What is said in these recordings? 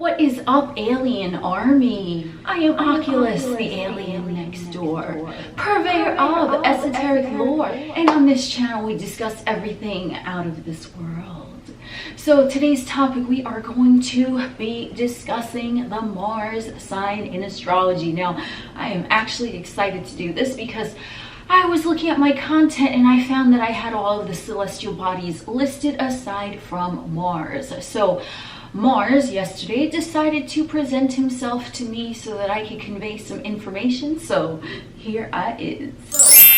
What is up, AlienARMy? I am Oculus, the alien next door, purveyor of esoteric lore, and on this channel we discuss everything out of this world. So today's topic, we are going to be discussing the Mars sign in astrology. Now, I am actually excited to do this because I was looking at my content and I found that I had all of the celestial bodies listed aside from Mars. So Mars yesterday decided to present himself to me so that I could convey some information. So here I is.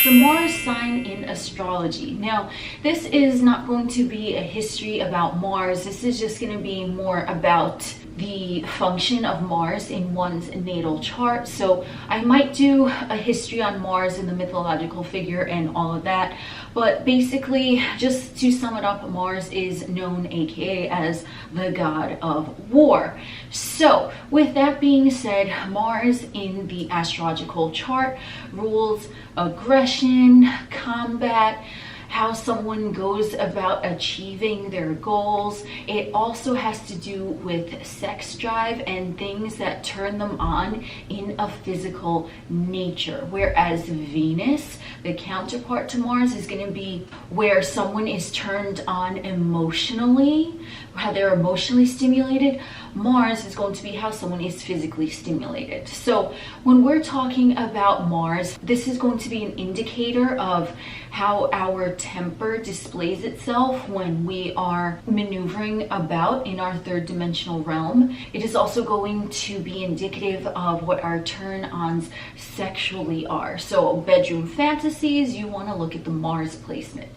The Mars sign in astrology. Now, this is not going to be a history about Mars. This is just going to be more about the function of Mars in one's natal chart. So I might do a history on Mars and the mythological figure and all of that. But basically, just to sum it up, Mars is known, aka, as the god of war. So with that being said, Mars in the astrological chart rules aggression, combat, how someone goes about achieving their goals. It also has to do with sex drive and things that turn them on in a physical nature. Whereas Venus, the counterpart to Mars, is going to be where someone is turned on emotionally, how they're emotionally stimulated. Mars is going to be how someone is physically stimulated. So when we're talking about Mars, this is going to be an indicator of how our temper displays itself when we are maneuvering about in our third dimensional realm. It is also going to be indicative of what our turn-ons sexually are. So bedroom fantasies, you want to look at the Mars placement.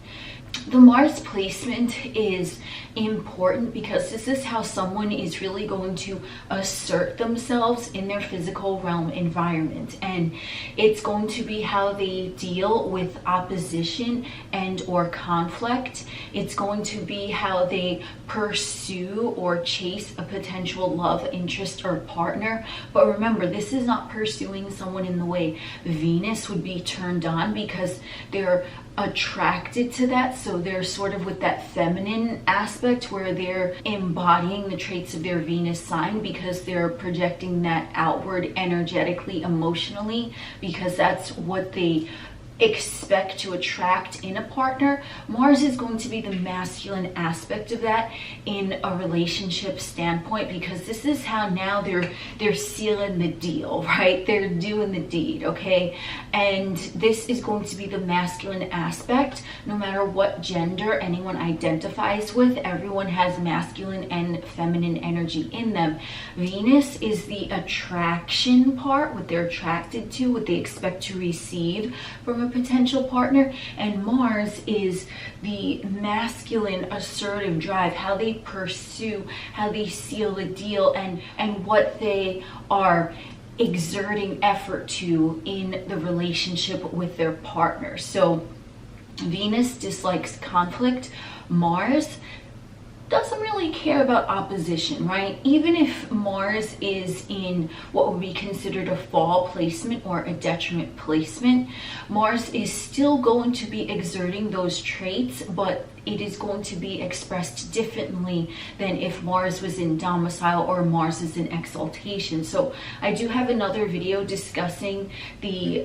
The Mars placement is important because this is how someone is really going to assert themselves in their physical realm environment, and it's going to be how they deal with opposition and or conflict. It's going to be how they pursue or chase a potential love interest or partner. But remember, this is not pursuing someone in the way Venus would be turned on, because they're attracted to that. So they're sort of with that feminine aspect where they're embodying the traits of their Venus sign, because they're projecting that outward energetically, emotionally, because that's what they expect to attract in a partner. Mars is going to be the masculine aspect of that in a relationship standpoint, because this is how now they're sealing the deal, right? They're doing the deed, okay? And this is going to be the masculine aspect. No matter what gender anyone identifies with, everyone has masculine and feminine energy in them. Venus is the attraction part, what they're attracted to, what they expect to receive from a potential partner, and Mars is the masculine assertive drive, how they pursue, how they seal the deal, and what they are exerting effort to in the relationship with their partner. So Venus dislikes conflict. Mars doesn't really care about opposition, right? Even if Mars is in what would be considered a fall placement or a detriment placement, Mars is still going to be exerting those traits, but it is going to be expressed differently than if Mars was in domicile or Mars is in exaltation. So I do have another video discussing the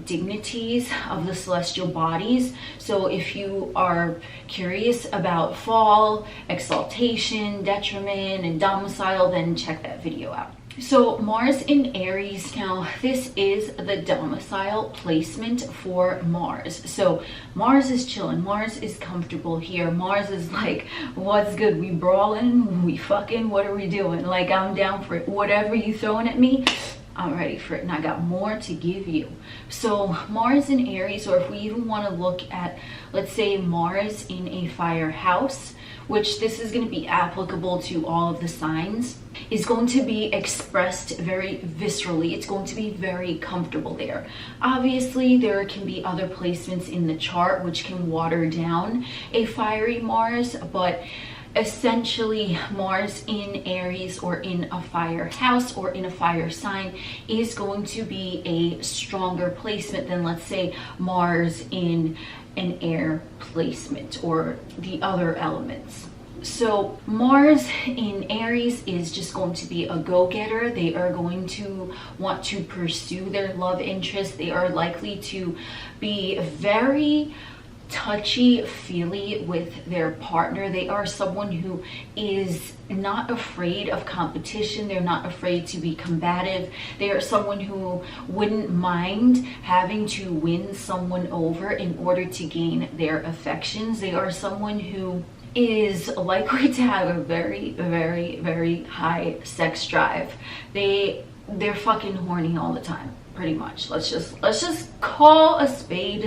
dignities of the celestial bodies. So if you are curious about fall, exaltation, detriment, and domicile, then check that video out. So Mars in Aries, now this is the domicile placement for Mars. So Mars is chilling, Mars is comfortable here. Mars is like, what's good? We brawling, we fucking, what are we doing? Like, I'm down for it. Whatever you throwing at me, I'm ready for it, and I got more to give you. So Mars in Aries, or if we even want to look at, let's say, Mars in a fire house, which this is going to be applicable to all of the signs, is going to be expressed very viscerally. It's going to be very comfortable there. Obviously, there can be other placements in the chart which can water down a fiery Mars, but essentially Mars in Aries or in a fire house or in a fire sign is going to be a stronger placement than, let's say, Mars in an air placement or the other elements. So Mars in Aries is just going to be a go-getter. They are going to want to pursue their love interest. They are likely to be very touchy-feely with their partner. They are someone who is not afraid of competition. They're not afraid to be combative. They are someone who wouldn't mind having to win someone over in order to gain their affections. They are someone who is likely to have a very, very, very high sex drive. They're fucking horny all the time, pretty much. Let's just call a spade,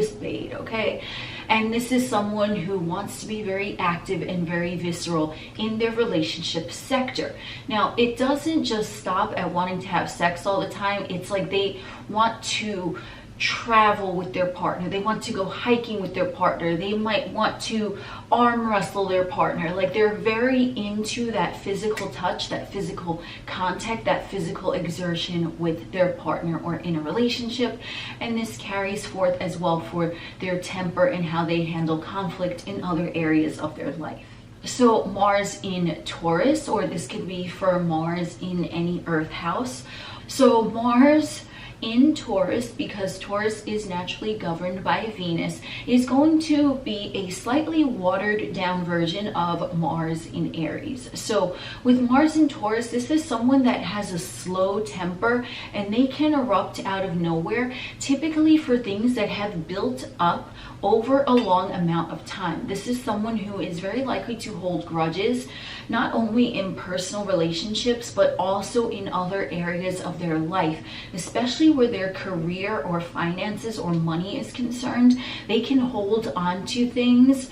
okay? And this is someone who wants to be very active and very visceral in their relationship sector. Now, it doesn't just stop at wanting to have sex all the time. It's like they want to travel with their partner. They want to go hiking with their partner. They might want to arm wrestle their partner. Like, they're very into that physical touch, that physical contact, that physical exertion with their partner or in a relationship. And this carries forth as well for their temper and how they handle conflict in other areas of their life. So Mars in Taurus, or this could be for Mars in any Earth house. So Mars in Taurus, because Taurus is naturally governed by Venus, is going to be a slightly watered down version of Mars in Aries. So with Mars in Taurus, this is someone that has a slow temper and they can erupt out of nowhere, typically for things that have built up over a long amount of time. This is someone who is very likely to hold grudges, not only in personal relationships, but also in other areas of their life, especially where their career or finances or money is concerned. They can hold on to things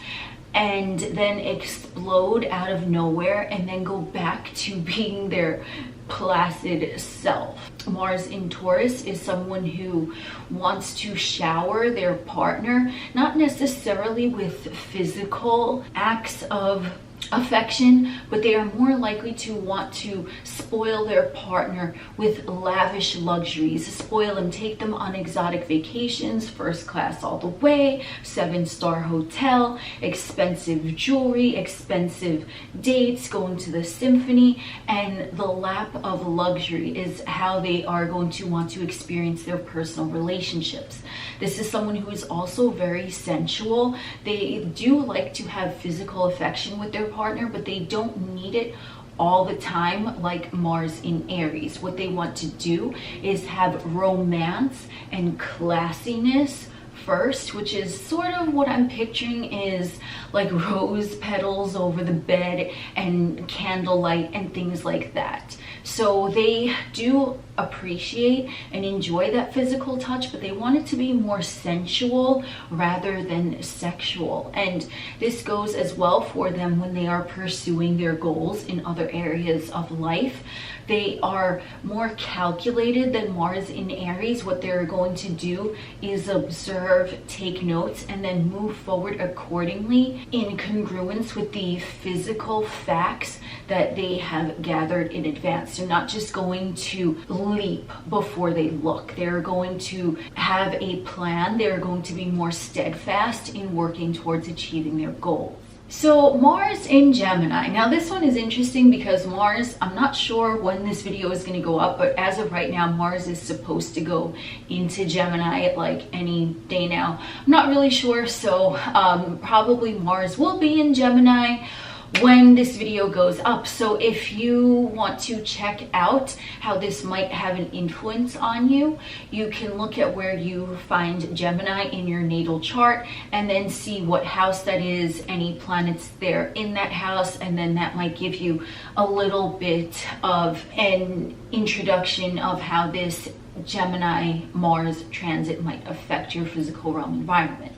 and then explode out of nowhere and then go back to being their placid self. Mars in Taurus is someone who wants to shower their partner, not necessarily with physical acts of affection, but they are more likely to want to spoil their partner with lavish luxuries, spoil them, take them on exotic vacations, first class all the way, 7-star hotel, expensive jewelry, expensive dates, going to the symphony, and the lap of luxury is how they are going to want to experience their personal relationships. This is someone who is also very sensual. They do like to have physical affection with their partner, but they don't need it all the time like Mars in Aries. What they want to do is have romance and classiness first, which is sort of what I'm picturing is like rose petals over the bed and candlelight and things like that. So they do appreciate and enjoy that physical touch, but they want it to be more sensual rather than sexual. And this goes as well for them when they are pursuing their goals in other areas of life. They are more calculated than Mars in Aries. What they're going to do is observe, take notes, and then move forward accordingly in congruence with the physical facts that they have gathered in advance. They're not just going to leap before they look. They're going to have a plan. They're going to be more steadfast in working towards achieving their goals. So Mars in Gemini. Now this one is interesting because Mars, I'm not sure when this video is going to go up, but as of right now, Mars is supposed to go into Gemini like any day now. I'm not really sure, so probably Mars will be in Gemini when this video goes up. So if you want to check out how this might have an influence on you, you can look at where you find Gemini in your natal chart and then see what house that is, any planets there in that house, and then that might give you a little bit of an introduction of how this Gemini Mars transit might affect your physical realm environment.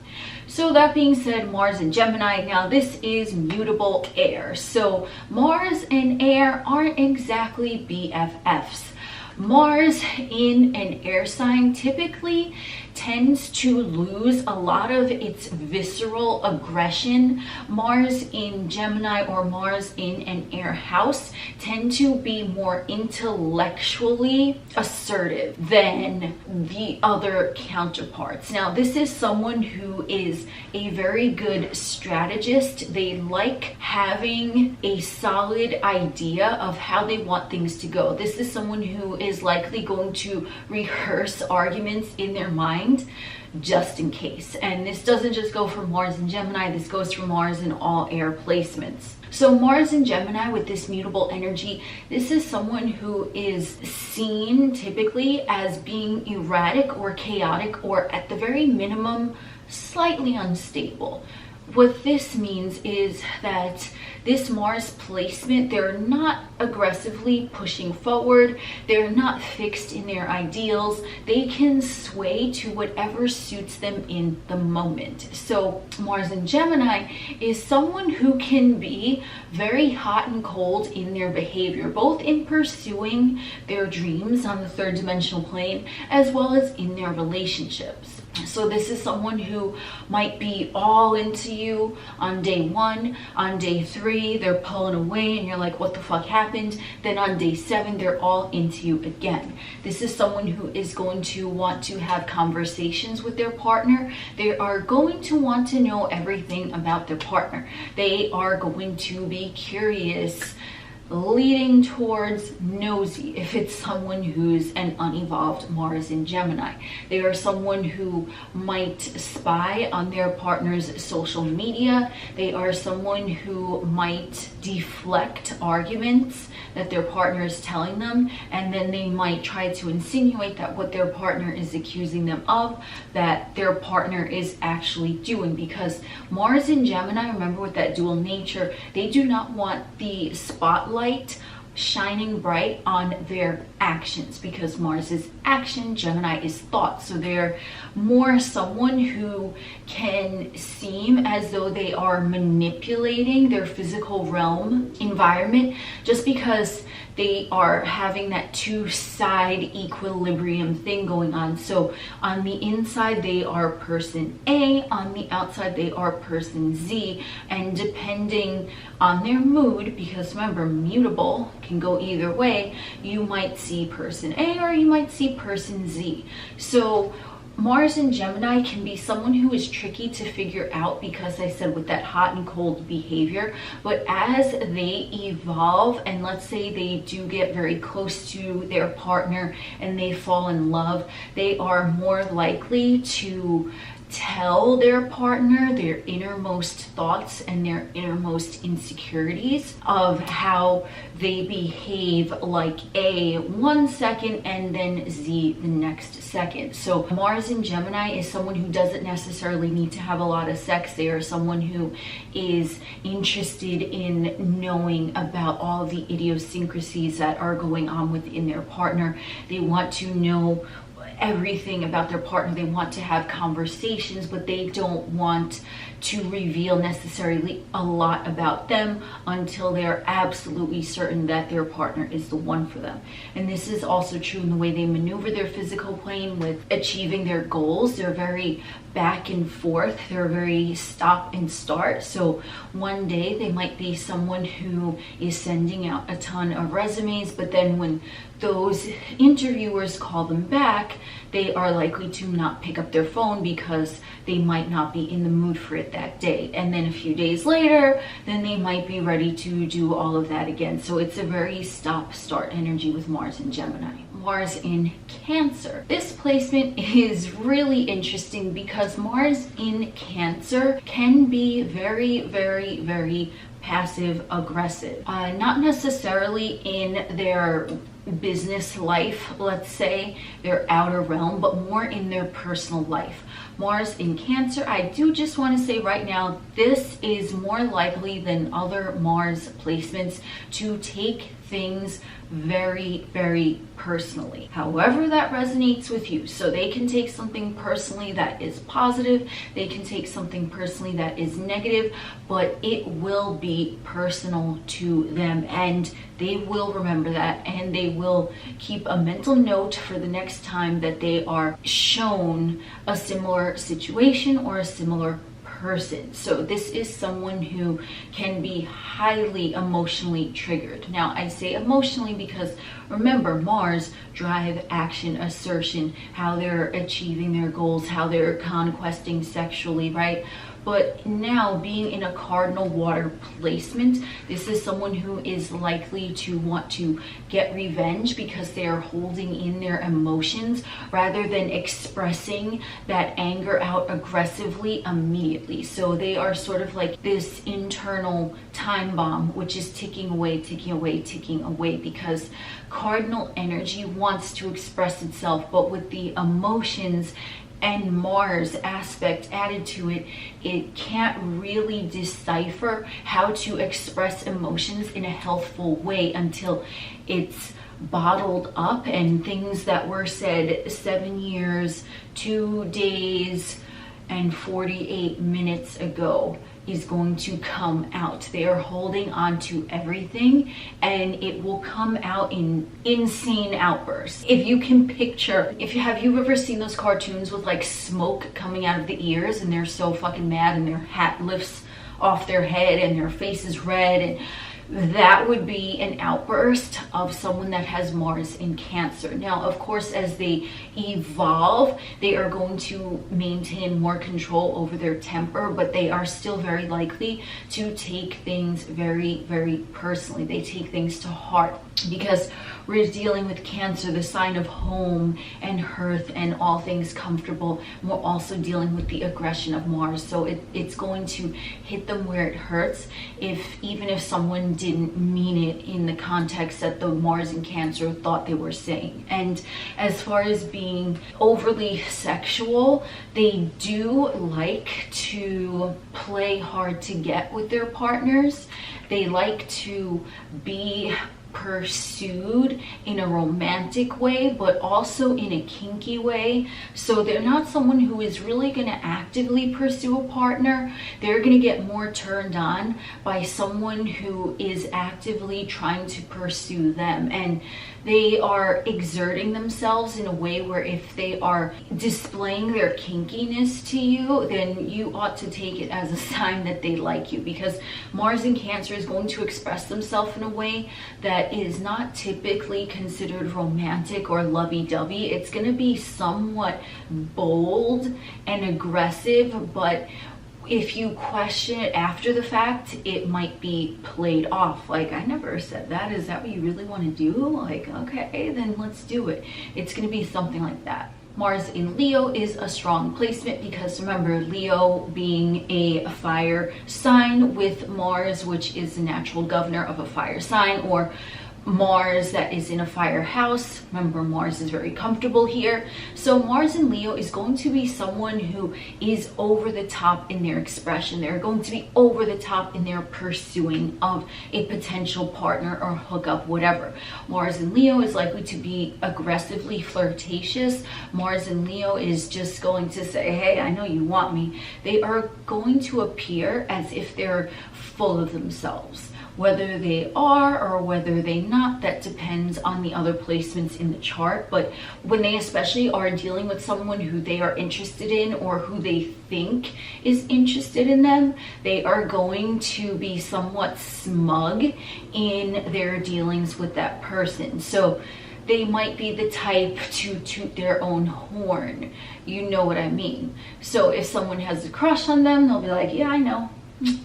So that being said, Mars and Gemini, now this is mutable air. So Mars and air aren't exactly BFFs. Mars in an air sign typically tends to lose a lot of its visceral aggression. Mars in Gemini or Mars in an air house tend to be more intellectually assertive than the other counterparts. Now, this is someone who is a very good strategist. They like having a solid idea of how they want things to go. This is someone who is likely going to rehearse arguments in their mind just in case. And this doesn't just go for Mars in Gemini, this goes for Mars in all air placements. So Mars in Gemini with this mutable energy, this is someone who is seen typically as being erratic or chaotic, or at the very minimum, slightly unstable. What this means is that this Mars placement, they're not aggressively pushing forward. They're not fixed in their ideals. They can sway to whatever suits them in the moment. So Mars in Gemini is someone who can be very hot and cold in their behavior, both in pursuing their dreams on the third dimensional plane, as well as in their relationships. So this is someone who might be all into you on day 1. On day 3, they're pulling away and you're like, what the fuck happened? Then on day 7, they're all into you again. This is someone who is going to want to have conversations with their partner. They are going to want to know everything about their partner. They are going to be curious, leading towards nosy if it's someone who's an unevolved Mars in Gemini. They are someone who might spy on their partner's social media. They are someone who might deflect arguments that their partner is telling them, and then they might try to insinuate that what their partner is accusing them of, that their partner is actually doing. Because Mars in Gemini, remember with that dual nature, they do not want the spotlight shining bright on their actions, because Mars is action, Gemini is thought. So they're more someone who can seem as though they are manipulating their physical realm environment, just because they are having that two-side equilibrium thing going on. So on the inside they are person A, on the outside they are person Z, and depending on their mood, because remember, mutable can go either way, you might see person A or you might see person Z. So Mars in Gemini can be someone who is tricky to figure out, because I said with that hot and cold behavior, but as they evolve and let's say they do get very close to their partner and they fall in love, they are more likely to tell their partner their innermost thoughts and their innermost insecurities of how they behave, like A 1 second and then Z the next second. So Mars in Gemini is someone who doesn't necessarily need to have a lot of sex. They are someone who is interested in knowing about all the idiosyncrasies that are going on within their partner. They want to know everything about their partner. They want to have conversations, but they don't want to reveal necessarily a lot about them until they're absolutely certain that their partner is the one for them. And this is also true in the way they maneuver their physical plane with achieving their goals. They're very back and forth. They're very stop and start. So one day they might be someone who is sending out a ton of resumes, but then when those interviewers call them back, they are likely to not pick up their phone because they might not be in the mood for it that day. And then a few days later, then they might be ready to do all of that again. So it's a very stop-start energy with Mars in Gemini. Mars in Cancer. This placement is really interesting because Mars in Cancer can be very, very, very passive aggressive. Not necessarily in their business life, let's say, their outer realm, but more in their personal life. Mars in Cancer, I do just want to say right now, this is more likely than other Mars placements to take things very, very personally. However that resonates with you. So they can take something personally that is positive, they can take something personally that is negative, but it will be personal to them, and they will remember that, and they will keep a mental note for the next time that they are shown a similar situation or a similar person. So this is someone who can be highly emotionally triggered. Now I say emotionally because remember, Mars, drive, action, assertion, how they're achieving their goals, how they're conquesting sexually, right? But now being in a cardinal water placement, this is someone who is likely to want to get revenge because they are holding in their emotions rather than expressing that anger out aggressively immediately. So they are sort of like this internal time bomb, which is ticking away, ticking away, ticking away, because cardinal energy wants to express itself, but with the emotions and Mars aspect added to it, it can't really decipher how to express emotions in a healthful way until it's bottled up, and things that were said 7 years, 2 days, and 48 minutes ago is going to come out. They are holding on to everything, and it will come out in insane outbursts. If you can picture, have you ever seen those cartoons with like smoke coming out of the ears, and they're so fucking mad and their hat lifts off their head and their face is red, and that would be an outburst of someone that has Mars in Cancer. Now, of course, as they evolve, they are going to maintain more control over their temper, but they are still very likely to take things very, very personally. They take things to heart because we're dealing with Cancer, the sign of home and hearth and all things comfortable. And we're also dealing with the aggression of Mars. So it's going to hit them where it hurts, even if someone didn't mean it in the context that the Mars in Cancer thought they were saying. And as far as being overly sexual, they do like to play hard to get with their partners. They like to be pursued in a romantic way, but also in a kinky way. So they're not someone who is really going to actively pursue a partner. They're going to get more turned on by someone who is actively trying to pursue them, and they are exerting themselves in a way where if they are displaying their kinkiness to you, then you ought to take it as a sign that they like you, because Mars in Cancer is going to express themselves in a way that is not typically considered romantic or lovey-dovey. It's going to be somewhat bold and aggressive, but if you question it after the fact, it might be played off. Like, I never said that. Is that what you really want to do? Like, okay, then let's do it. It's going to be something like that. Mars in Leo is a strong placement because remember, Leo being a fire sign with Mars, which is the natural governor of a fire sign, or Mars that is in a fire house. Remember, Mars is very comfortable here. So Mars in Leo is going to be someone who is over the top in their expression. They're going to be over the top in their pursuing of a potential partner or hookup, whatever. Mars in Leo is likely to be aggressively flirtatious. Mars in Leo is just going to say, hey, I know you want me. They are going to appear as if they're full of themselves. Whether they are or whether they not, that depends on the other placements in the chart. But when they especially are dealing with someone who they are interested in or who they think is interested in them, they are going to be somewhat smug in their dealings with that person. So they might be the type to toot their own horn. You know what I mean? So if someone has a crush on them, they'll be like, yeah, I know.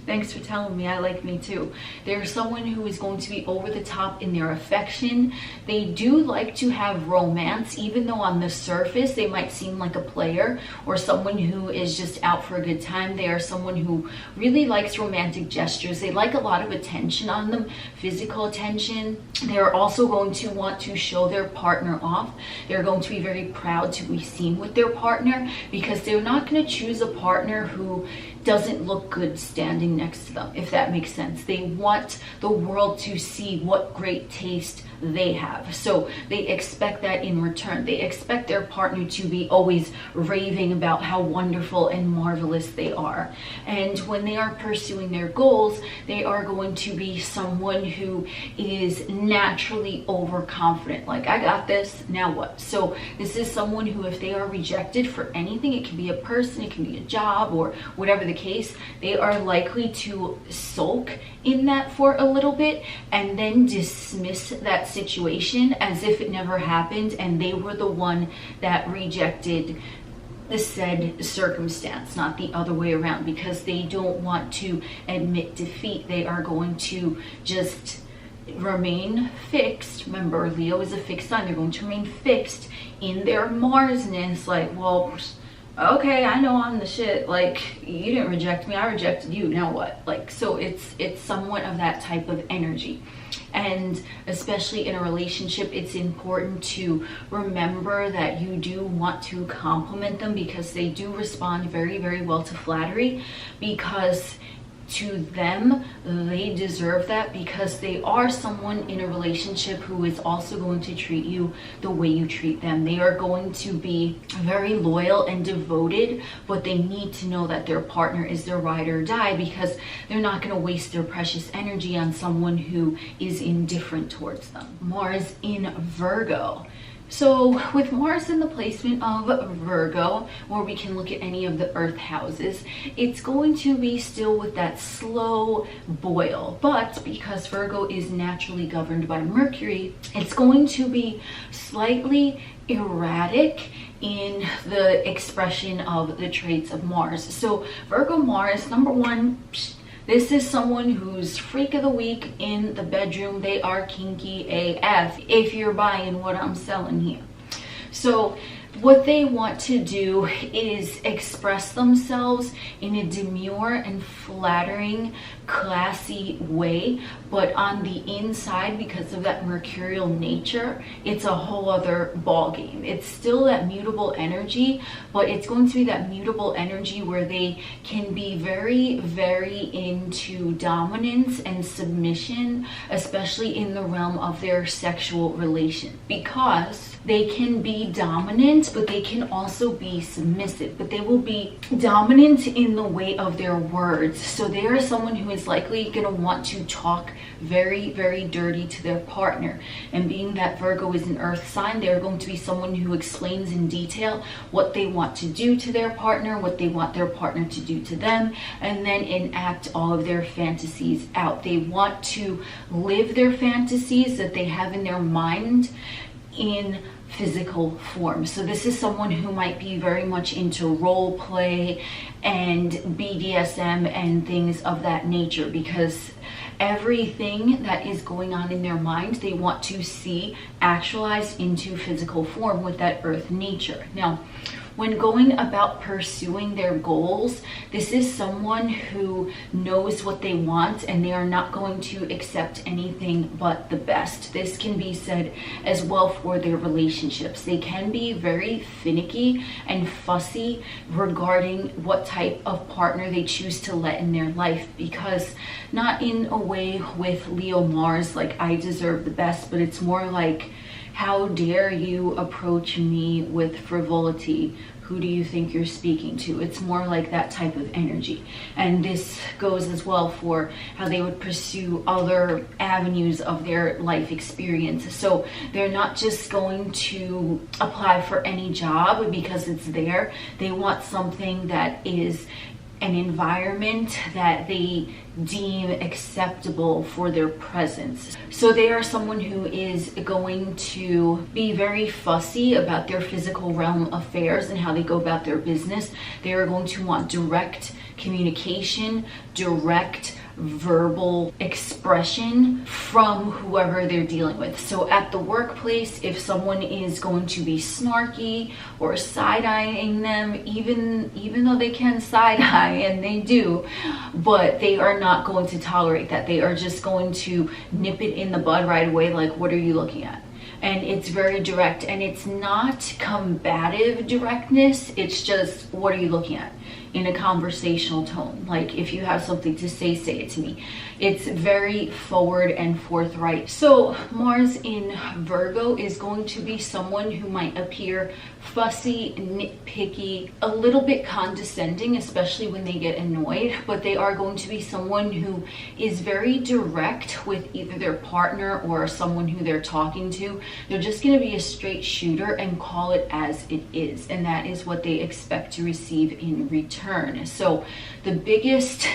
Thanks for telling me, I like me too. They're someone who is going to be over the top in their affection. They do like to have romance, even though on the surface they might seem like a player or someone who is just out for a good time. They are someone who really likes romantic gestures. They like a lot of attention on them, physical attention. They're also going to want to show their partner off. They're going to be very proud to be seen with their partner because they're not going to choose a partner who doesn't look good standing next to them, if that makes sense. They want the world to see what great taste they have. So they expect that in return. They expect their partner to be always raving about how wonderful and marvelous they are. And when they are pursuing their goals, they are going to be someone who is naturally overconfident. Like, I got this, now what? So this is someone who, if they are rejected for anything, it can be a person, it can be a job, or whatever the case, they are likely to sulk in that for a little bit and then dismiss that situation as if it never happened and they were the one that rejected the said circumstance, not the other way around, because they don't want to admit defeat. They are going to just remain fixed. Remember, Leo is a fixed sign. They're going to remain fixed in their Marsness, like, well, okay, I know I'm the shit. Like, you didn't reject me, I rejected you, now what? Like, so it's somewhat of that type of energy. And especially in a relationship, it's important to remember that you do want to compliment them, because they do respond very, very well to flattery, because to them, they deserve that, because they are someone in a relationship who is also going to treat you the way you treat them. They are going to be very loyal and devoted, but they need to know that their partner is their ride or die, because they're not going to waste their precious energy on someone who is indifferent towards them. Mars in Virgo. So with Mars in the placement of Virgo, where we can look at any of the earth houses, it's going to be still with that slow boil. But because Virgo is naturally governed by Mercury, it's going to be slightly erratic in the expression of the traits of Mars. So Virgo Mars, number one, this is someone who's freak of the week in the bedroom. They are kinky AF, if you're buying what I'm selling here. So what they want to do is express themselves in a demure and flattering, classy way, but on the inside, because of that mercurial nature, it's a whole other ball game. It's still that mutable energy, but it's going to be that mutable energy where they can be very, very into dominance and submission, especially in the realm of their sexual relation, because they can be dominant, but they can also be submissive. But they will be dominant in the way of their words. So they are someone who is likely going to want to talk very, very dirty to their partner. And being that Virgo is an earth sign, they're going to be someone who explains in detail what they want to do to their partner, what they want their partner to do to them, and then enact all of their fantasies out. They want to live their fantasies that they have in their mind in physical form. So this is someone who might be very much into role play and BDSM and things of that nature, because everything that is going on in their mind, they want to see actualized into physical form with that earth nature. Now, when going about pursuing their goals, this is someone who knows what they want, and they are not going to accept anything but the best. This can be said as well for their relationships. They can be very finicky and fussy regarding what type of partner they choose to let in their life, because not in a way with Leo Mars, like I deserve the best, but it's more like, how dare you approach me with frivolity? Who do you think you're speaking to? It's more like that type of energy. And this goes as well for how they would pursue other avenues of their life experience. So they're not just going to apply for any job because it's there. They want something that is an environment that they deem acceptable for their presence. So they are someone who is going to be very fussy about their physical realm affairs and how they go about their business. They are going to want direct communication, direct verbal expression from whoever they're dealing with. So at the workplace, if someone is going to be snarky or side-eyeing them, even though they can side-eye, and they do, but they are not going to tolerate that. They are just going to nip it in the bud right away, like, what are you looking at? And it's very direct, and it's not combative directness, it's just, what are you looking at? in a conversational tone. Like, if you have something to say, say it to me. It's very forward and forthright. So Mars in Virgo is going to be someone who might appear fussy, nitpicky, a little bit condescending, especially when they get annoyed, but they are going to be someone who is very direct with either their partner or someone who they're talking to. They're just going to be a straight shooter and call it as it is, and that is what they expect to receive in return. So the biggest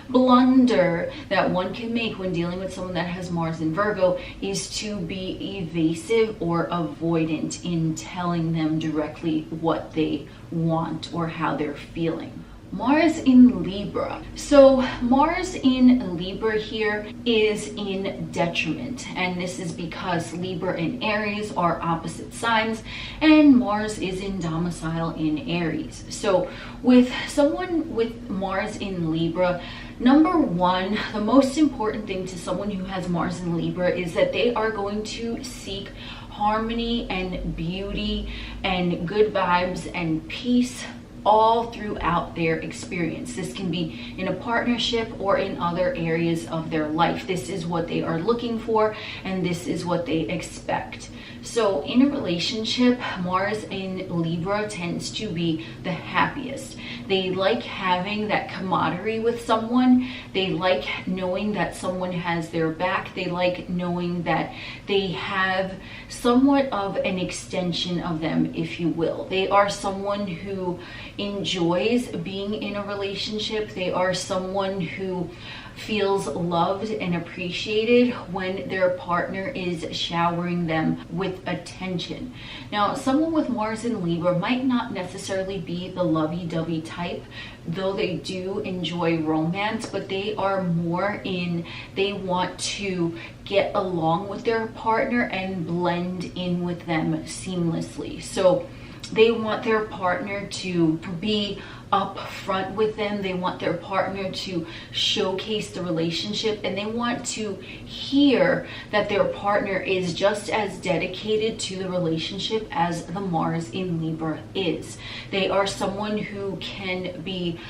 blunder that one can make when dealing with someone that has Mars in Virgo is to be evasive or avoidant in telling them directly what they want or how they're feeling. Mars in Libra. So Mars in Libra here is in detriment, and this is because Libra and Aries are opposite signs, and Mars is in domicile in Aries. So with someone with Mars in Libra, number one, the most important thing to someone who has Mars in Libra is that they are going to seek harmony and beauty and good vibes and peace all throughout their experience. This can be in a partnership or in other areas of their life. This is what they are looking for, and this is what they expect. So in a relationship, Mars in Libra tends to be the happiest. They like having that camaraderie with someone. They like knowing that someone has their back. They like knowing that they have somewhat of an extension of them, if you will. They are someone who enjoys being in a relationship. They are someone who feels loved and appreciated when their partner is showering them with attention. Now, someone with Mars in Libra might not necessarily be the lovey-dovey type, though they do enjoy romance, but they are more in, they want to get along with their partner and blend in with them seamlessly. So they want their partner to be up front with them. They want their partner to showcase the relationship, and they want to hear that their partner is just as dedicated to the relationship as the Mars in Libra is. They are someone who can be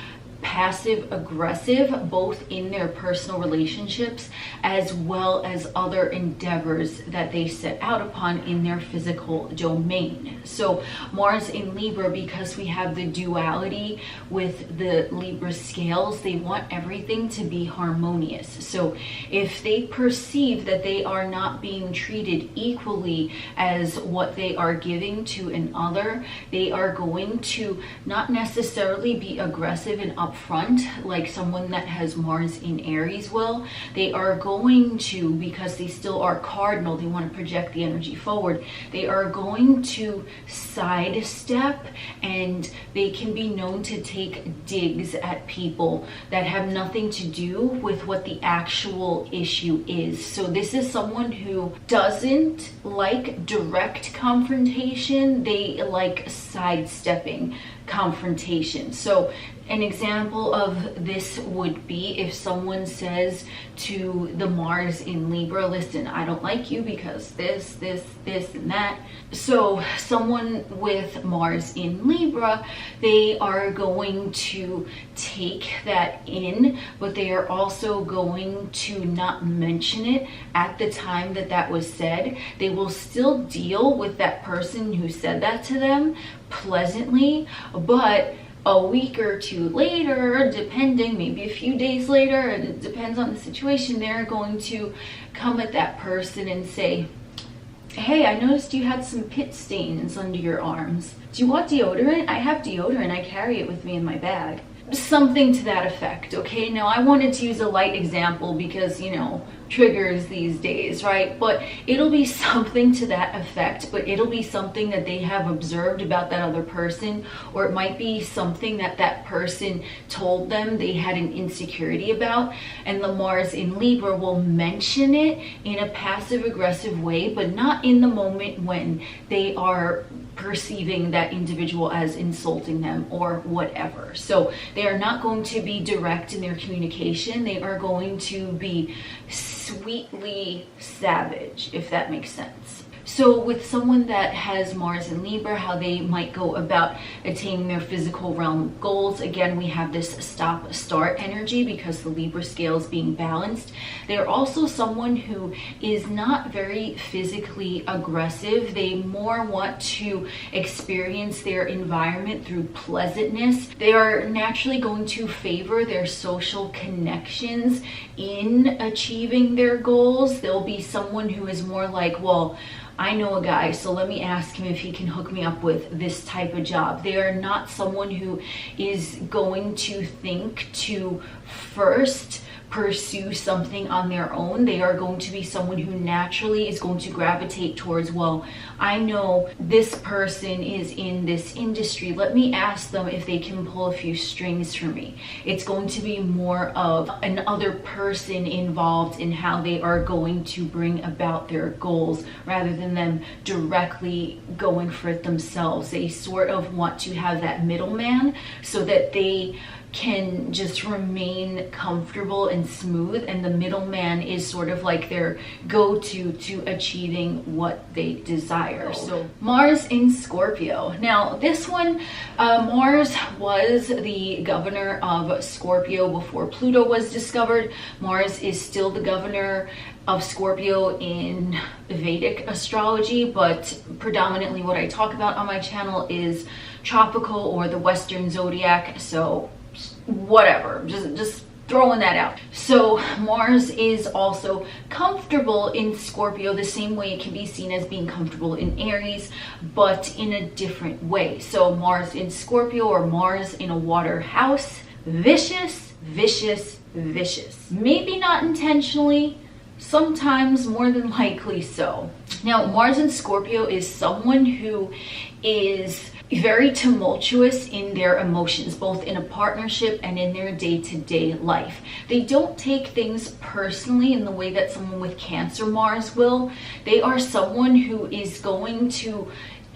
passive aggressive both in their personal relationships as well as other endeavors that they set out upon in their physical domain. So Mars in Libra, because we have the duality with the Libra scales, they want everything to be harmonious. So if they perceive that they are not being treated equally as what they are giving to another, they are going to not necessarily be aggressive and upfront like someone that has Mars in Aries will. They are going to, because they still are cardinal, they want to project the energy forward, they are going to sidestep, and they can be known to take digs at people that have nothing to do with what the actual issue is. So this is someone who doesn't like direct confrontation. They like sidestepping confrontation. So an example of this would be if someone says to the Mars in Libra, listen, I don't like you because this, and that. So someone with Mars in Libra, they are going to take that in, but they are also going to not mention it at the time that that was said. They will still deal with that person who said that to them pleasantly, but a week or two later, depending, maybe a few days later, and it depends on the situation, they're going to come at that person and say, hey, I noticed you had some pit stains under your arms. Do you want deodorant? I have deodorant. I carry it with me in my bag. Something to that effect, okay? Now, I wanted to use a light example because, you know, triggers these days, right? But it'll be something to that effect, but it'll be something that they have observed about that other person, or it might be something that that person told them they had an insecurity about, and the Mars in Libra will mention it in a passive-aggressive way, but not in the moment when they are perceiving that individual as insulting them or whatever. So they are not going to be direct in their communication. They are going to be sweetly savage, if that makes sense. So with someone that has Mars in Libra, how they might go about attaining their physical realm goals. Again, we have this stop-start energy because the Libra scale is being balanced. They're also someone who is not very physically aggressive. They more want to experience their environment through pleasantness. They are naturally going to favor their social connections in achieving their goals. They'll be someone who is more like, well, I know a guy, so let me ask him if he can hook me up with this type of job. They are not someone who is going to think to first pursue something on their own. They are going to be someone who naturally is going to gravitate towards, well, I know this person is in this industry. Let me ask them if they can pull a few strings for me. It's going to be more of another person involved in how they are going to bring about their goals rather than them directly going for it themselves. They sort of want to have that middleman so that they can just remain comfortable and smooth, and the middleman is sort of like their go-to to achieving what they desire. So Mars in Scorpio. Now this one, Mars was the governor of Scorpio before Pluto was discovered. Mars is still the governor of Scorpio in Vedic astrology, but predominantly what I talk about on my channel is tropical or the Western zodiac, so whatever, just throwing that out. So Mars is also comfortable in Scorpio the same way it can be seen as being comfortable in Aries, but in a different way. So Mars in Scorpio or Mars in a water house, vicious, vicious, vicious. Maybe not intentionally, sometimes more than likely so. Now Mars in Scorpio is someone who is very tumultuous in their emotions, both in a partnership and in their day-to-day life. They don't take things personally in the way that someone with Cancer Mars will. They are someone who is going to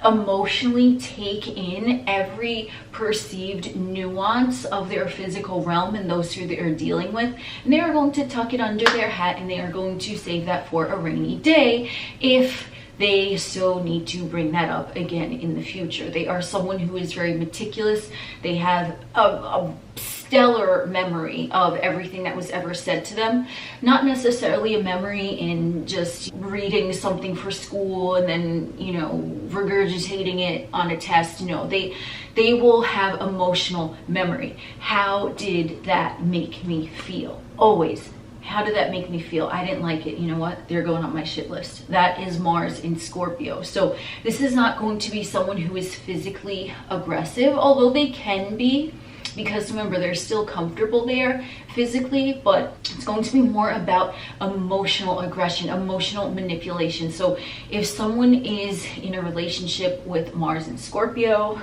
emotionally take in every perceived nuance of their physical realm and those who they're dealing with, and they are going to tuck it under their hat, and they are going to save that for a rainy day if they so need to bring that up again in the future. They are someone who is very meticulous. They have a stellar memory of everything that was ever said to them. Not necessarily a memory in just reading something for school and then, you know, regurgitating it on a test. No, they will have emotional memory. How did that make me feel? Always. How did that make me feel? I didn't like it. You know what? They're going on my shit list. That is Mars in Scorpio. So this is not going to be someone who is physically aggressive, although they can be, because remember, they're still comfortable there physically, but it's going to be more about emotional aggression, emotional manipulation. So if someone is in a relationship with Mars in Scorpio,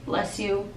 bless you.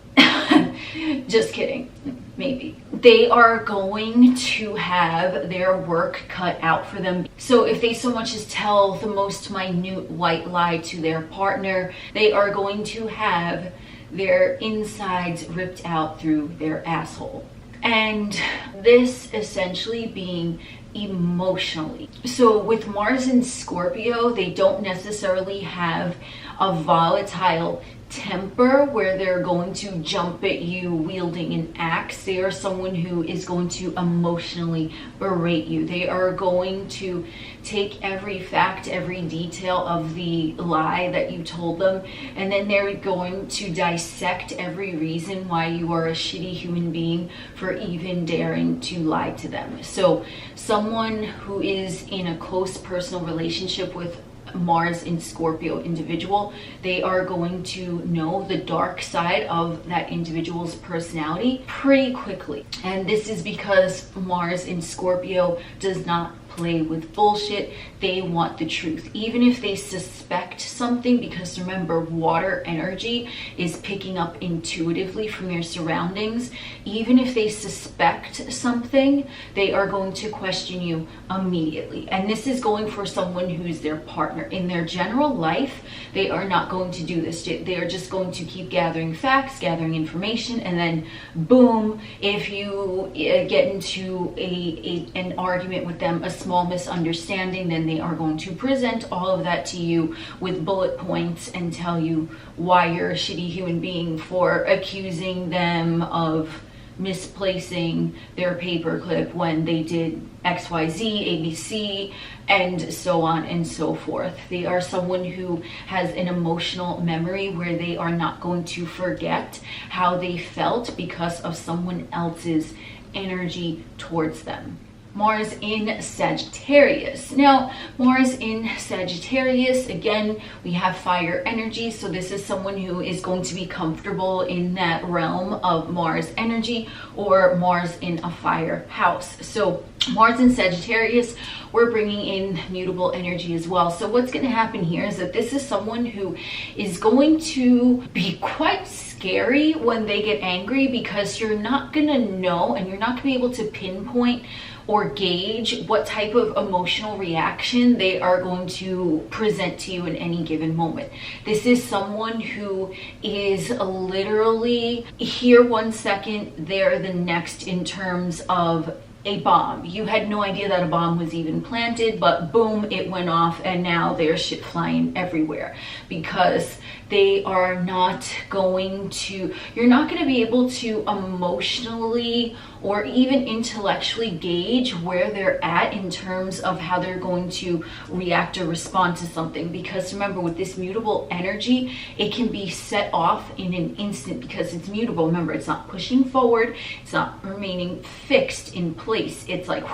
Just kidding, maybe. They are going to have their work cut out for them. So if they so much as tell the most minute white lie to their partner, they are going to have their insides ripped out through their asshole. And this essentially being emotionally. So with Mars in Scorpio, they don't necessarily have a volatile temper where they're going to jump at you wielding an axe. They are someone who is going to emotionally berate you. They are going to take every fact, every detail of the lie that you told them, and then they're going to dissect every reason why you are a shitty human being for even daring to lie to them. So someone who is in a close personal relationship with Mars in Scorpio individual, they are going to know the dark side of that individual's personality pretty quickly. And this is because Mars in Scorpio does not play with bullshit. They want the truth, even if they suspect something, because remember, water energy is picking up intuitively from their surroundings. Even if they suspect something, they are going to question you immediately. And this is going for someone who's their partner. In their general life, they are not going to do this. They are just going to keep gathering facts, gathering information, and then boom, if you get into an argument with them, especially small misunderstanding, then they are going to present all of that to you with bullet points and tell you why you're a shitty human being for accusing them of misplacing their paperclip when they did XYZ, ABC, and so on and so forth. They are someone who has an emotional memory where they are not going to forget how they felt because of someone else's energy towards them. Mars in Sagittarius. Now, Mars in Sagittarius, again, we have fire energy. So this is someone who is going to be comfortable in that realm of Mars energy, or Mars in a fire house. So Mars in Sagittarius, we're bringing in mutable energy as well. So what's going to happen here is that this is someone who is going to be quite scary when they get angry, because you're not going to know, and you're not going to be able to pinpoint or gauge what type of emotional reaction they are going to present to you in any given moment. This is someone who is literally here 1 second, there the next, in terms of a bomb. You had no idea that a bomb was even planted, but boom, it went off, and now there's shit flying everywhere, because they are not going to, you're not going to be able to emotionally or even intellectually gauge where they're at in terms of how they're going to react or respond to something. Because remember, with this mutable energy, it can be set off in an instant because it's mutable. Remember, it's not pushing forward, it's not remaining fixed in place. It's like,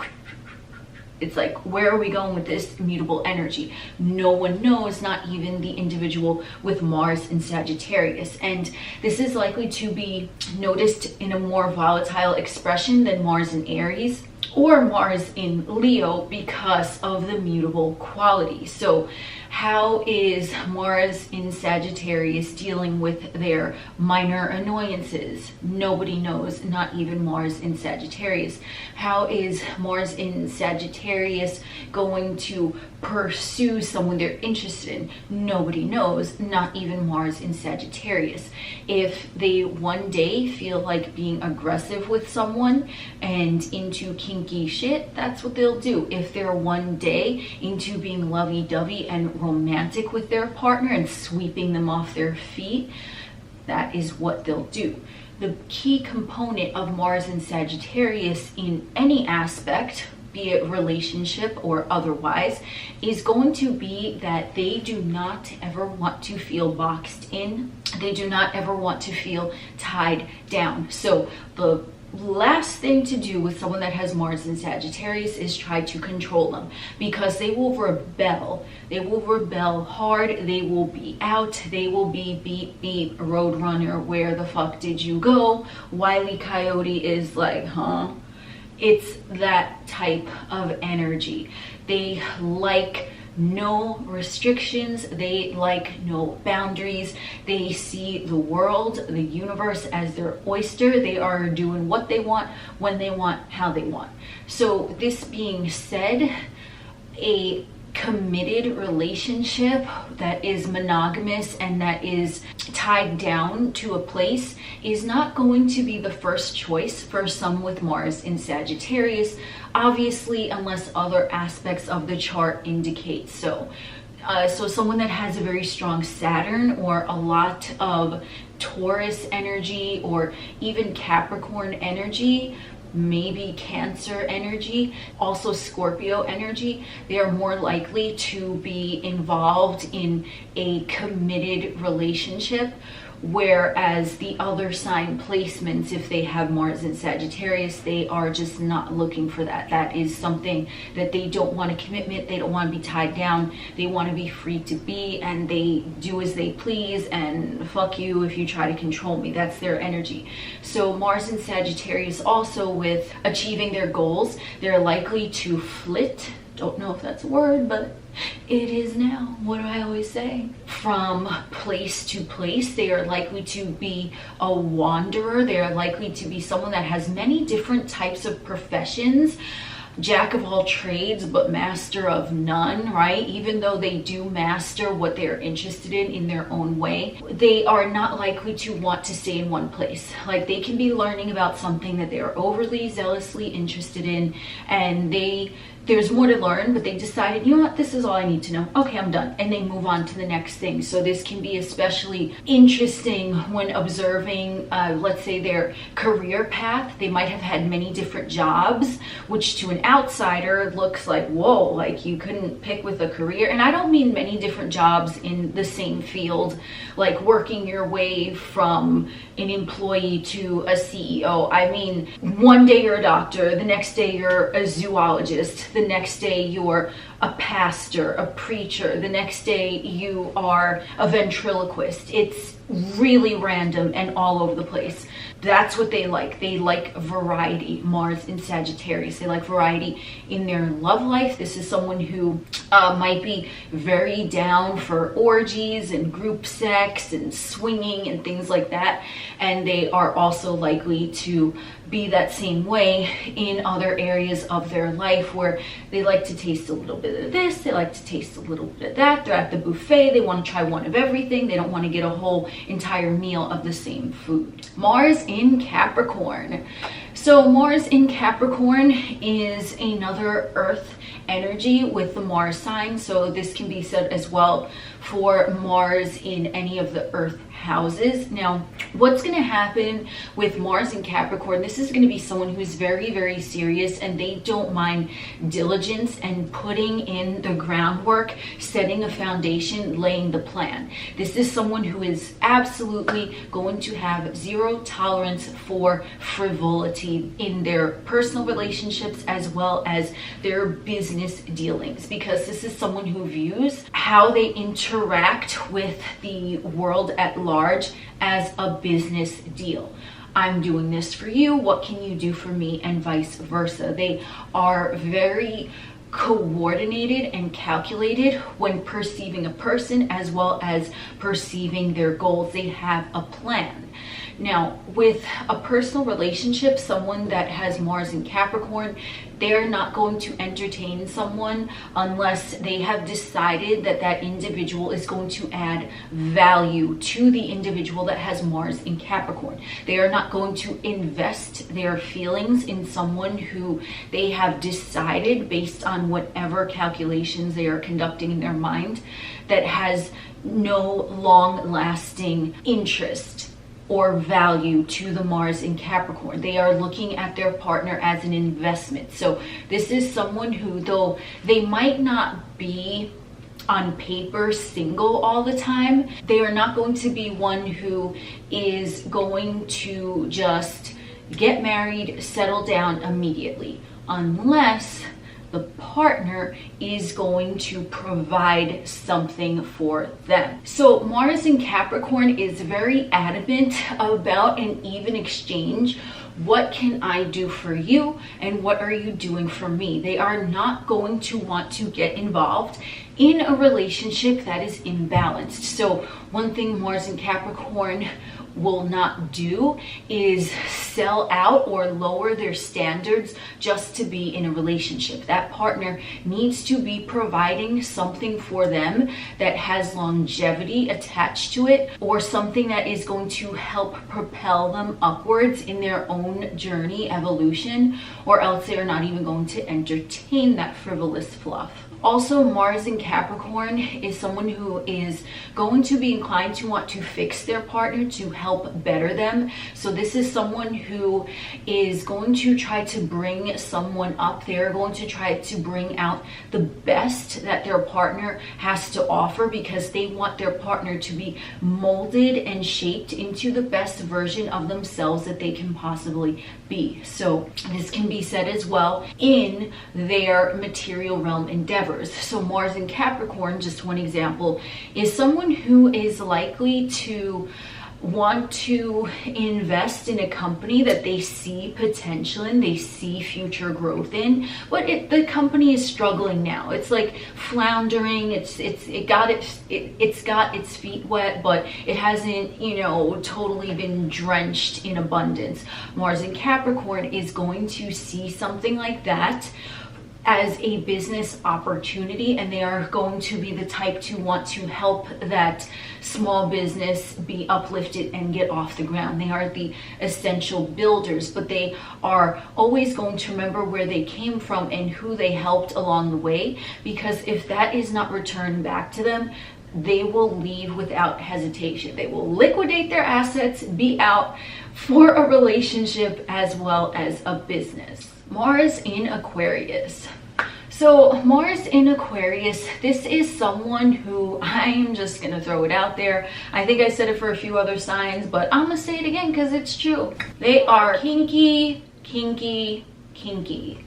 where are we going with this mutable energy? No one knows, not even the individual with Mars in Sagittarius. And this is likely to be noticed in a more volatile expression than Mars in Aries or Mars in Leo, because of the mutable quality. So how is Mars in Sagittarius dealing with their minor annoyances? Nobody knows, not even Mars in Sagittarius. How is Mars in Sagittarius going to pursue someone they're interested in? Nobody knows, not even Mars in Sagittarius. If they one day feel like being aggressive with someone and into kinky shit, that's what they'll do. If they're one day into being lovey-dovey and romantic with their partner and sweeping them off their feet, that is what they'll do. The key component of Mars in Sagittarius in any aspect, be it relationship or otherwise, is going to be that they do not ever want to feel boxed in. They do not ever want to feel tied down. So the last thing to do with someone that has Mars in Sagittarius is try to control them, because they will rebel. They will rebel hard. They will be out. They will be beep beep roadrunner. Where the fuck did you go? Wile E. Coyote is like, huh? It's that type of energy. They like no restrictions. They like no boundaries. They see the world, the universe as their oyster. They are doing what they want, when they want, how they want. So this being said, a committed relationship that is monogamous and that is tied down to a place is not going to be the first choice for some with Mars in Sagittarius, obviously, unless other aspects of the chart indicate so. So someone that has a very strong Saturn or a lot of Taurus energy or even Capricorn energy, maybe Cancer energy, also Scorpio energy, they are more likely to be involved in a committed relationship. Whereas the other sign placements, if they have Mars in Sagittarius, they are just not looking for that. That is something that they don't want a commitment. They don't want to be tied down. They want to be free to be, and they do as they please, and fuck you if you try to control me. That's their energy. So Mars in Sagittarius also, with achieving their goals, they're likely to flit. Don't know if that's a word, but it is now. What do I always say? From place to place. They are likely to be a wanderer. They are likely to be someone that has many different types of professions. Jack of all trades, but master of none, right? Even though they do master what they're interested in their own way, they are not likely to want to stay in one place. Like, they can be learning about something that they are overly zealously interested in, and they there's more to learn, but they decided, you know what, this is all I need to know. Okay, I'm done. And they move on to the next thing. So this can be especially interesting when observing, let's say, their career path. They might have had many different jobs, which to an outsider looks like, whoa, like you couldn't pick with a career. And I don't mean many different jobs in the same field, like working your way from an employee to a CEO. I mean, one day you're a doctor, the next day you're a zoologist, the next day you're a pastor, a preacher, the next day you are a ventriloquist. It's really random and all over the place. That's what they like. They like variety. Mars in Sagittarius. They like variety in their love life. This is someone who might be very down for orgies and group sex and swinging and things like that. And they are also likely to be that same way in other areas of their life, where they like to taste a little bit of this, they like to taste a little bit of that. They're at the buffet, they want to try one of everything. They don't want to get a whole entire meal of the same food. Mars in Capricorn. So Mars in Capricorn is another earth energy with the Mars sign. So this can be said as well for Mars in any of the earth houses. Now, what's going to happen with Mars in Capricorn, this is going to be someone who is very, very serious, and they don't mind diligence and putting in the groundwork, setting a foundation, laying the plan. This is someone who is absolutely going to have zero tolerance for frivolity in their personal relationships as well as their business dealings, because this is someone who views how they interact with the world at large as a business deal. I'm doing this for you, what can you do for me, and vice versa. They are very coordinated and calculated when perceiving a person as well as perceiving their goals. They have a plan. Now, with a personal relationship, someone that has Mars in Capricorn, they're not going to entertain someone unless they have decided that that individual is going to add value to the individual that has Mars in Capricorn. They are not going to invest their feelings in someone who they have decided, based on whatever calculations they are conducting in their mind, that has no long-lasting interest or value to the Mars in Capricorn. They are looking at their partner as an investment. So this is someone who, though they might not be on paper single all the time, they are not going to be one who is going to just get married, settle down immediately, unless the partner is going to provide something for them. So Mars in Capricorn is very adamant about an even exchange. What can I do for you, and what are you doing for me? They are not going to want to get involved in a relationship that is imbalanced. So one thing Mars in Capricorn will not do is sell out or lower their standards just to be in a relationship. That partner needs to be providing something for them that has longevity attached to it, or something that is going to help propel them upwards in their own journey, evolution, or else they are not even going to entertain that frivolous fluff. Also, Mars in Capricorn is someone who is going to be inclined to want to fix their partner to help better them. So this is someone who is going to try to bring someone up. They're going to try to bring out the best that their partner has to offer, because they want their partner to be molded and shaped into the best version of themselves that they can possibly be. So this can be said as well in their material realm endeavors. So Mars in Capricorn, just one example, is someone who is likely to want to invest in a company that they see potential in, they see future growth in, but the company is struggling now. It's like floundering. It's got its feet wet, but it hasn't, you know, totally been drenched in abundance. Mars in Capricorn is going to see something like that, as a business opportunity, and they are going to be the type to want to help that small business be uplifted and get off the ground. They are the essential builders, but they are always going to remember where they came from and who they helped along the way, because if that is not returned back to them, they will leave without hesitation. They will liquidate their assets, be out for a relationship as well as a business. Mars in Aquarius. So Mars in Aquarius, this is someone who, I'm just going to throw it out there. I think I said it for a few other signs, but I'm going to say it again because it's true. They are kinky, kinky, kinky.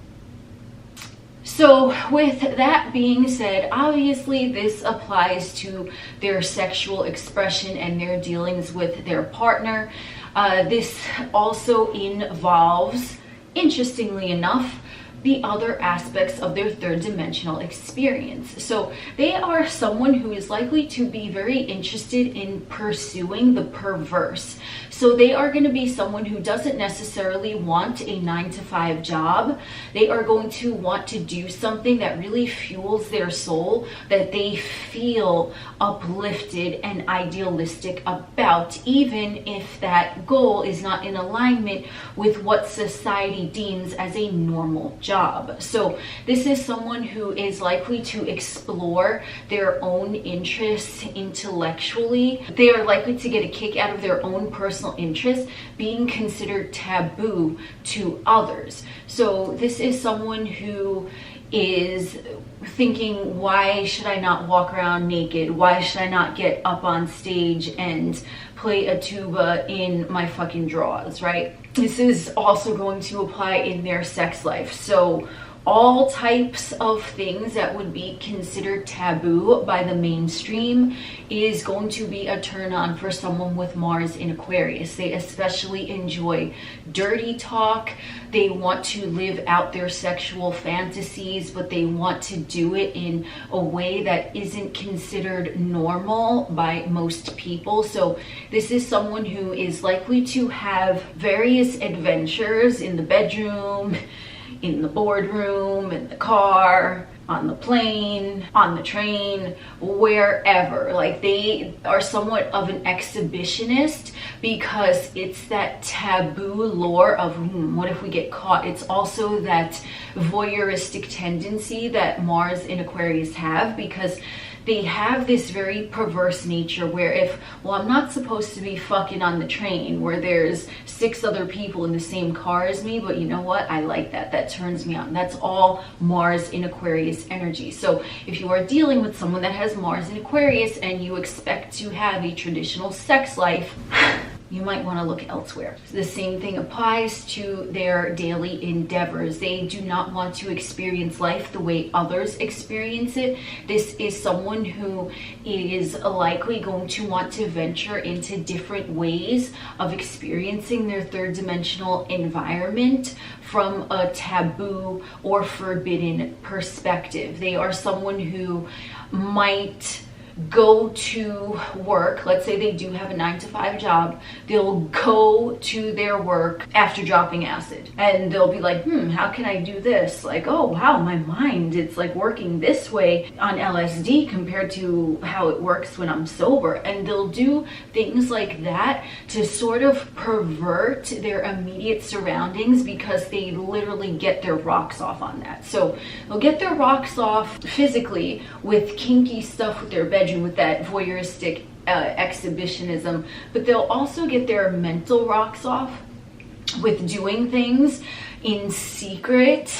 So with that being said, obviously this applies to their sexual expression and their dealings with their partner. This also involves, interestingly enough, the other aspects of their third dimensional experience. So they are someone who is likely to be very interested in pursuing the perverse. So they are going to be someone who doesn't necessarily want a 9-to-5 job. They are going to want to do something that really fuels their soul, that they feel uplifted and idealistic about, even if that goal is not in alignment with what society deems as a normal job. So this is someone who is likely to explore their own interests intellectually. They are likely to get a kick out of their own personal interest being considered taboo to others. So this is someone who is thinking, why should I not walk around naked? Why should I not get up on stage and play a tuba in my fucking drawers, right? This is also going to apply in their sex life. So all types of things that would be considered taboo by the mainstream is going to be a turn on for someone with Mars in Aquarius. They especially enjoy dirty talk. They want to live out their sexual fantasies, but they want to do it in a way that isn't considered normal by most people. So this is someone who is likely to have various adventures in the bedroom, in the boardroom, in the car, on the plane, on the train, wherever. Like, they are somewhat of an exhibitionist because it's that taboo lore of what if we get caught. It's also that voyeuristic tendency that Mars in Aquarius have, because they have this very perverse nature where if, well, I'm not supposed to be fucking on the train where there's 6 other people in the same car as me, but you know what? I like that. That turns me on. That's all Mars in Aquarius energy. So if you are dealing with someone that has Mars in Aquarius and you expect to have a traditional sex life, you might want to look elsewhere. The same thing applies to their daily endeavors. They do not want to experience life the way others experience it. This is someone who is likely going to want to venture into different ways of experiencing their third dimensional environment from a taboo or forbidden perspective. They are someone who might go to work. Let's say they do have a 9-to-5 job. They'll go to their work after dropping acid and they'll be like, how can I do this? Like, oh wow, my mind, it's like working this way on LSD compared to how it works when I'm sober. And they'll do things like that to sort of pervert their immediate surroundings because they literally get their rocks off on that. So they'll get their rocks off physically with kinky stuff with their bedroom, with that voyeuristic exhibitionism, but they'll also get their mental rocks off with doing things in secret,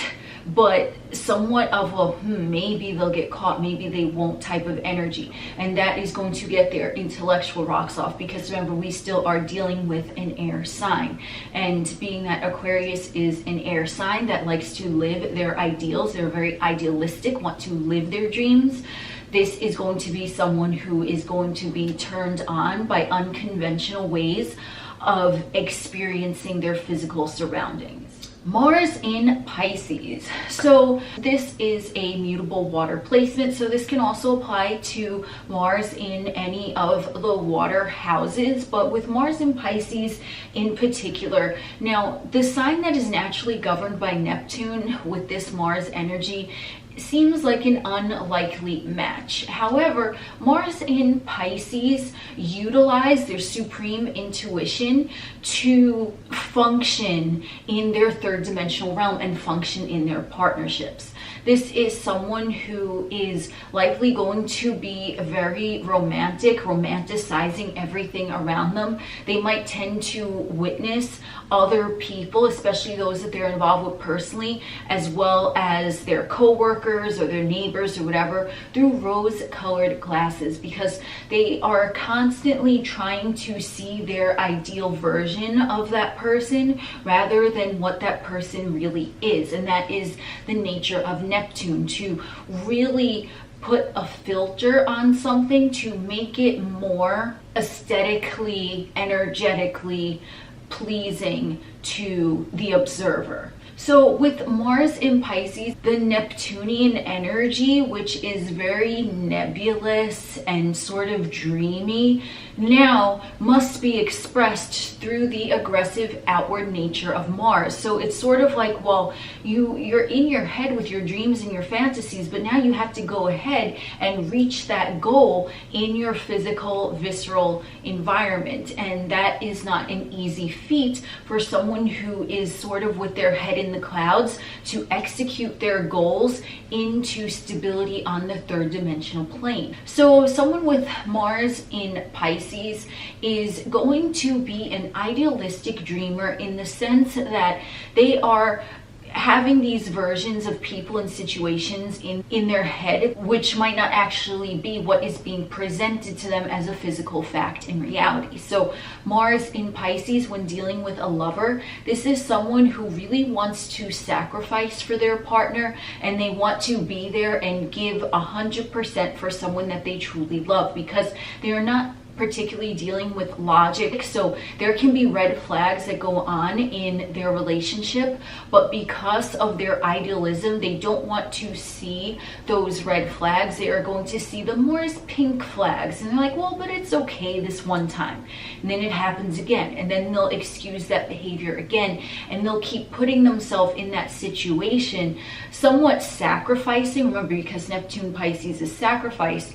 but somewhat of a maybe they'll get caught, maybe they won't type of energy. And that is going to get their intellectual rocks off, because remember, we still are dealing with an air sign, and being that Aquarius is an air sign that likes to live their ideals, they're very idealistic, want to live their dreams. This is going to be someone who is going to be turned on by unconventional ways of experiencing their physical surroundings. Mars in Pisces. So this is a mutable water placement, so this can also apply to Mars in any of the water houses, but with Mars in Pisces in particular. Now, the sign that is naturally governed by Neptune with this Mars energy seems like an unlikely match. However, Mars in Pisces utilize their supreme intuition to function in their third dimensional realm and function in their partnerships. This is someone who is likely going to be very romantic, romanticizing everything around them. They might tend to witness other people, especially those that they're involved with personally, as well as their co-workers or their neighbors or whatever, through rose-colored glasses, because they are constantly trying to see their ideal version of that person rather than what that person really is. And that is the nature of Neptune, to really put a filter on something to make it more aesthetically, energetically pleasing to the observer. So with Mars in Pisces, the Neptunian energy, which is very nebulous and sort of dreamy, now must be expressed through the aggressive outward nature of Mars. So it's sort of like, well, you're in your head with your dreams and your fantasies, but now you have to go ahead and reach that goal in your physical, visceral environment. And that is not an easy feat for someone who is sort of with their head in the clouds to execute their goals into stability on the third dimensional plane. So someone with Mars in Pisces is going to be an idealistic dreamer in the sense that they are having these versions of people and situations in their head, which might not actually be what is being presented to them as a physical fact in reality. So Mars in Pisces, when dealing with a lover, this is someone who really wants to sacrifice for their partner, and they want to be there and give 100% for someone that they truly love, because they are not particularly dealing with logic. So there can be red flags that go on in their relationship, but because of their idealism, they don't want to see those red flags. They are going to see them more as pink flags, and they're like, well, but it's okay this one time, and then it happens again, and then they'll excuse that behavior again, and they'll keep putting themselves in that situation, somewhat sacrificing. Remember, because Neptune Pisces is sacrifice,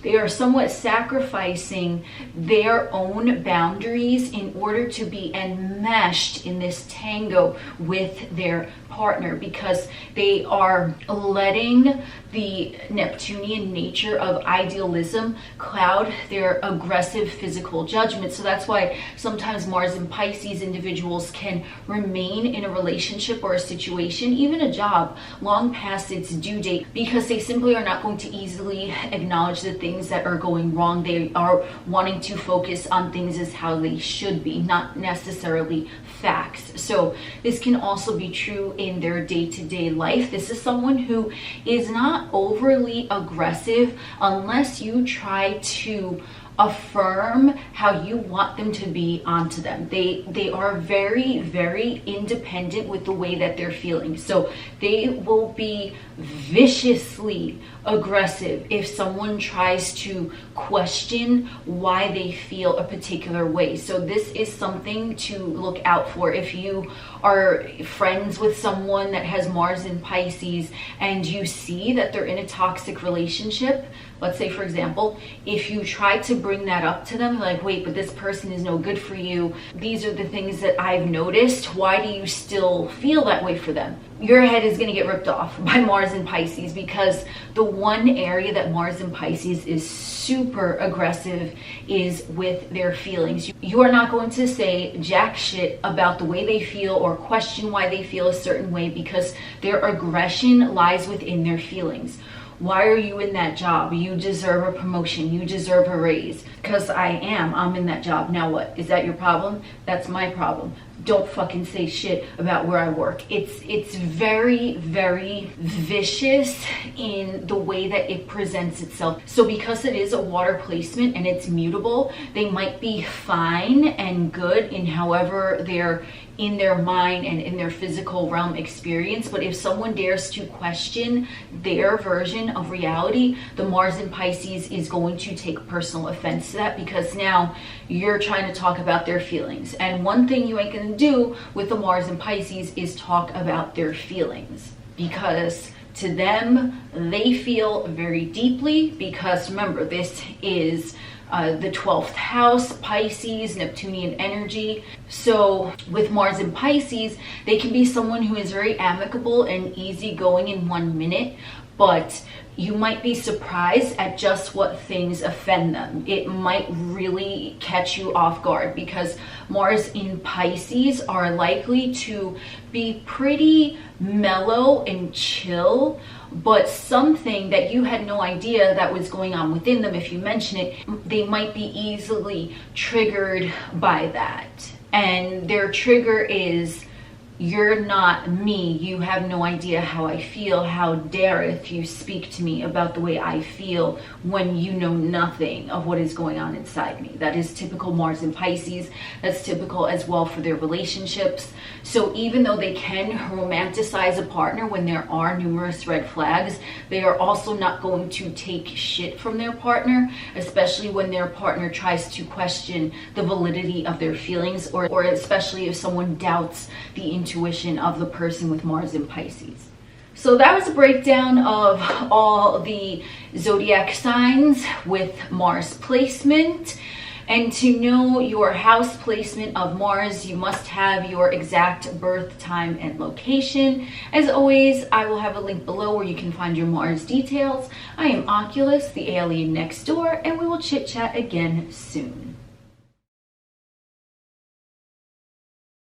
they are somewhat sacrificing their own boundaries in order to be enmeshed in this tango with their partner, because they are letting the Neptunian nature of idealism cloud their aggressive physical judgment. So that's why sometimes Mars in Pisces individuals can remain in a relationship or a situation, even a job, long past its due date, because they simply are not going to easily acknowledge the things that are going wrong. They are wanting to focus on things as how they should be, not necessarily facts. So this can also be true in their day-to-day life. This is someone who is not overly aggressive unless you try to affirm how you want them to be onto them. They are very, very independent with the way that they're feeling. So they will be viciously aggressive if someone tries to question why they feel a particular way. So this is something to look out for if you are friends with someone that has Mars in Pisces and you see that they're in a toxic relationship. Let's say, for example, if you try to bring that up to them, like, wait, but this person is no good for you. These are the things that I've noticed. Why do you still feel that way for them? Your head is going to get ripped off by Mars in Pisces, because the one area that Mars in Pisces is super aggressive is with their feelings. You are not going to say jack shit about the way they feel or question why they feel a certain way, because their aggression lies within their feelings. Why are you in that job? You deserve a promotion. You deserve a raise. Because I'm in that job. Now what? Is that your problem? That's my problem. Don't fucking say shit about where I work. It's very, very vicious in the way that it presents itself. So because it is a water placement and it's mutable, they might be fine and good in however they're in their mind and in their physical realm experience. But if someone dares to question their version of reality, the Mars in Pisces is going to take personal offense to that, because now you're trying to talk about their feelings. And one thing you ain't gonna do with the Mars in Pisces is talk about their feelings, because to them, they feel very deeply, because remember, this is the 12th house, Pisces, Neptunian energy. So with Mars in Pisces, they can be someone who is very amicable and easygoing in 1 minute, but you might be surprised at just what things offend them. It might really catch you off guard, because Mars in Pisces are likely to be pretty mellow and chill, but something that you had no idea that was going on within them, if you mention it, they might be easily triggered by that. And their trigger is, you're not me, you have no idea how I feel, how dareth you speak to me about the way I feel when you know nothing of what is going on inside me. That is typical Mars in Pisces. That's typical as well for their relationships. So even though they can romanticize a partner when there are numerous red flags, they are also not going to take shit from their partner, especially when their partner tries to question the validity of their feelings, or especially if someone doubts the intuition of the person with Mars in Pisces. So that was a breakdown of all the zodiac signs with Mars placement. And to know your house placement of Mars, you must have your exact birth time and location. As always, I will have a link below where you can find your Mars details. I am Oculus, the alien next door, and we will chit chat again soon.